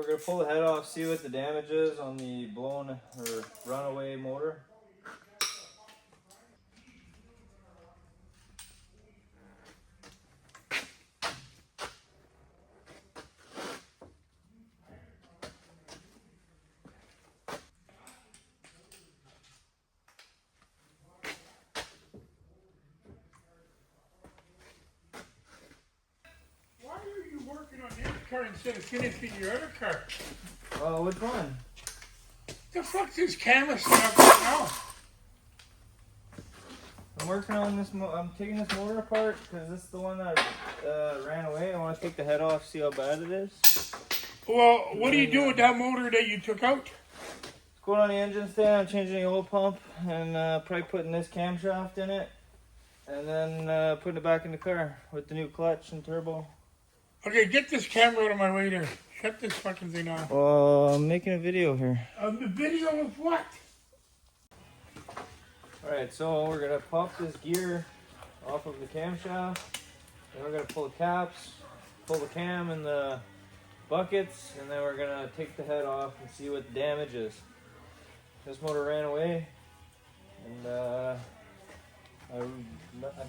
gonna pull the head off, see what the damage is on the blown or runaway motor. Why are you working on this car instead of finishing your other car? Which one? The fuck's this camera set up right now? I'm working on this. I'm taking this motor apart because this is the one that ran away. I want to take the head off, see how bad it is. Well, what do you do with that motor that you took out? It's going on the engine stand. I'm changing the oil pump and probably putting this camshaft in it, and then putting it back in the car with the new clutch and turbo. Okay, get this camera out of my way there. Shut this fucking thing off. Well, I'm making a video here. A video of what? Alright, so we're going to pop this gear off of the camshaft. Then we're going to pull the caps, pull the cam and the buckets, and then we're going to take the head off and see what the damage is. This motor ran away, and I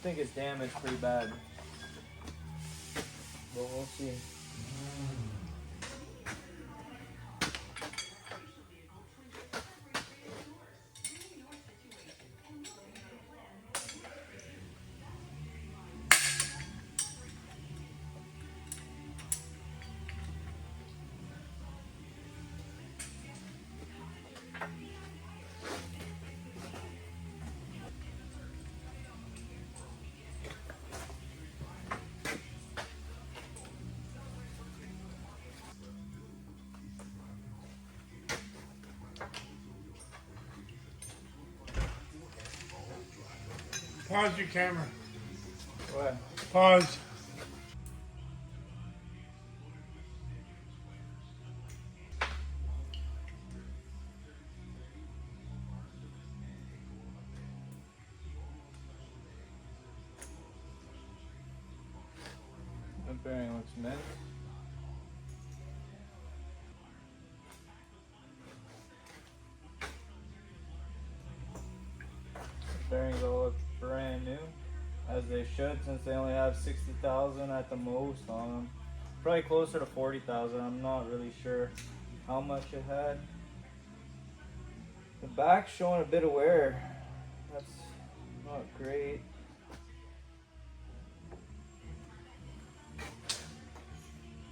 think it's damaged pretty bad. But we'll see. Pause your camera. What? Pause. That bearing looks mint. Bearings all look brand new, as they should, since they only have 60,000 at the most on them. Probably closer to 40,000. I'm not really sure how much it had. The back's showing a bit of wear. That's not great.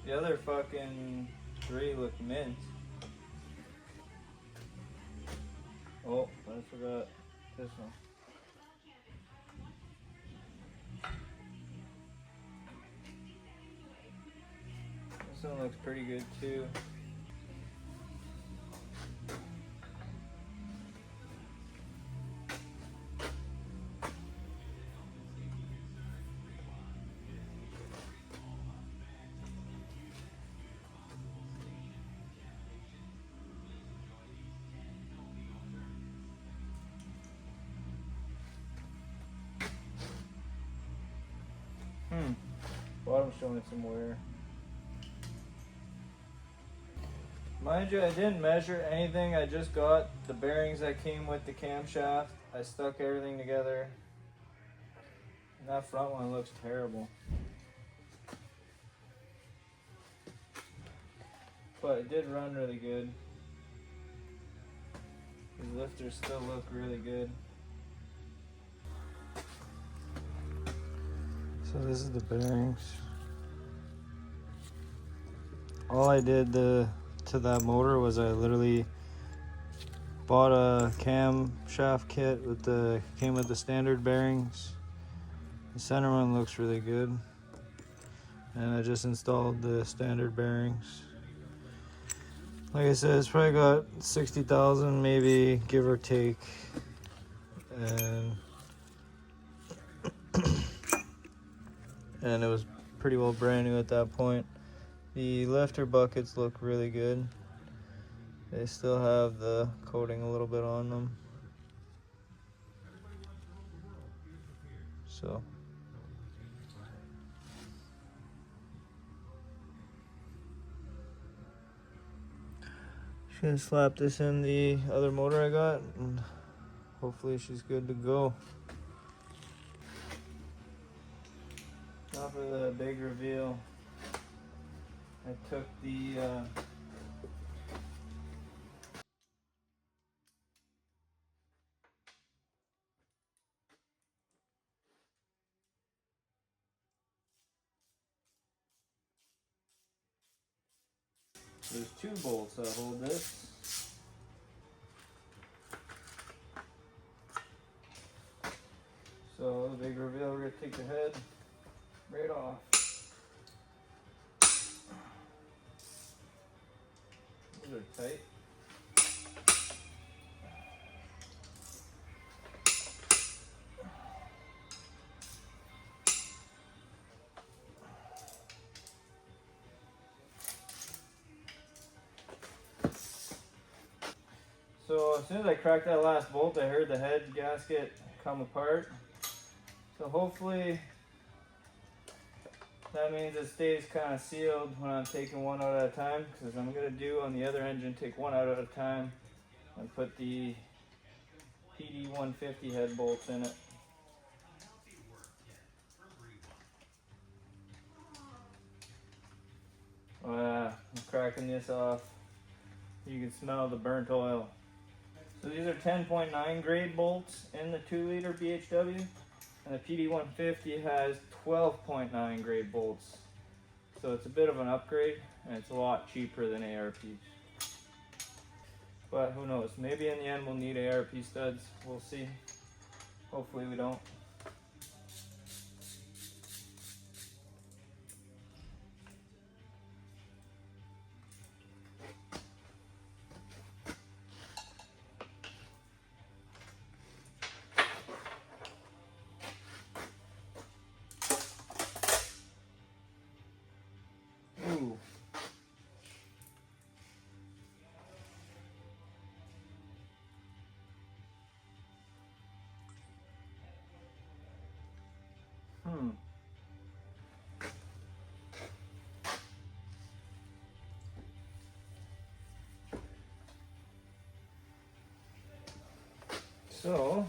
The other fucking three look mint. Oh, I forgot this one. This one looks pretty good too. Bottom's showing some wear. Mind you, I didn't measure anything. I just got the bearings that came with the camshaft. I stuck everything together. And that front one looks terrible. But it did run really good. These lifters still look really good. So this is the bearings. All I did to that motor was I literally bought a camshaft kit came with the standard bearings. The center one looks really good, and I just installed the standard bearings. Like I said, it's probably got 60,000, maybe, give or take, and it was pretty well brand new at that point. The lifter buckets look really good. They still have the coating a little bit on them. So Just gonna slap this in the other motor I got, and hopefully she's good to go. Now for the big reveal. I took the there's two bolts that hold this. So the big reveal, we're gonna take the head right off. These are tight. So as soon as I cracked that last bolt, I heard the head gasket come apart. So hopefully that means it stays kind of sealed when I'm taking one out at a time, because I'm going to do on the other engine, take one out at a time and put the PD 150 head bolts in it. Oh yeah, I'm cracking this off. You can smell the burnt oil. So these are 10.9 grade bolts in the 2-liter BHW, and the PD 150 has 12.9 grade bolts. So it's a bit of an upgrade, and it's a lot cheaper than ARPs. But who knows, maybe in the end we'll need ARP studs, we'll see. Hopefully we don't. Ooh. So,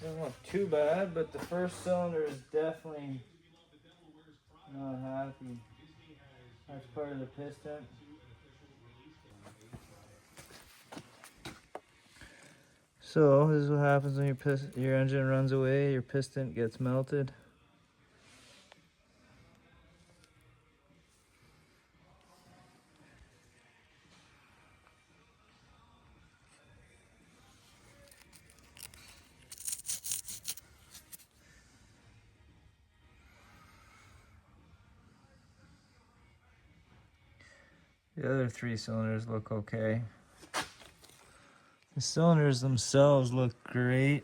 doesn't look too bad, but the first cylinder is definitely not happy. That's part of the piston. So this is what happens when your engine runs away, your piston gets melted. The other 3 cylinders look okay. The cylinders themselves look great.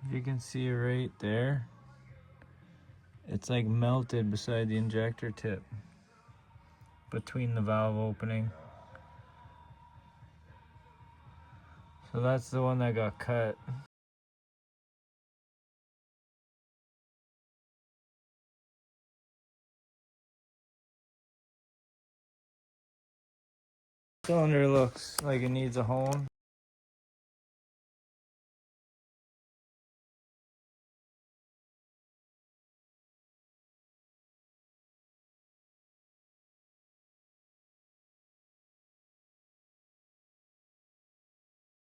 You can see right there, it's like melted beside the injector tip, between the valve opening. So that's the one that got cut. Cylinder looks like it needs a hone.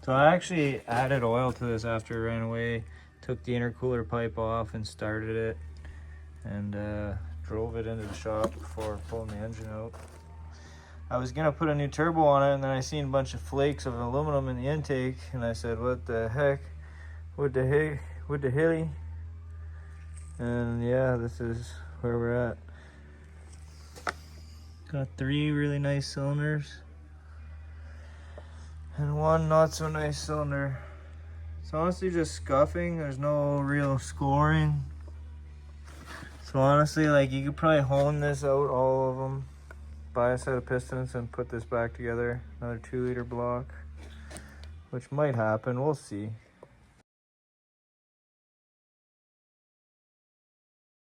So I actually added oil to this after it ran away, took the intercooler pipe off and started it, and drove it into the shop before pulling the engine out. I was gonna put a new turbo on it, and then I seen a bunch of flakes of aluminum in the intake, and I said, what the heck? What the hilly? And yeah, this is where we're at. Got 3 really nice cylinders and 1 not so nice cylinder. It's honestly just scuffing. There's no real scoring. So honestly, like, you could probably hone this out, all of them, buy a set of pistons and put this back together. Another 2 liter block, which might happen. We'll see.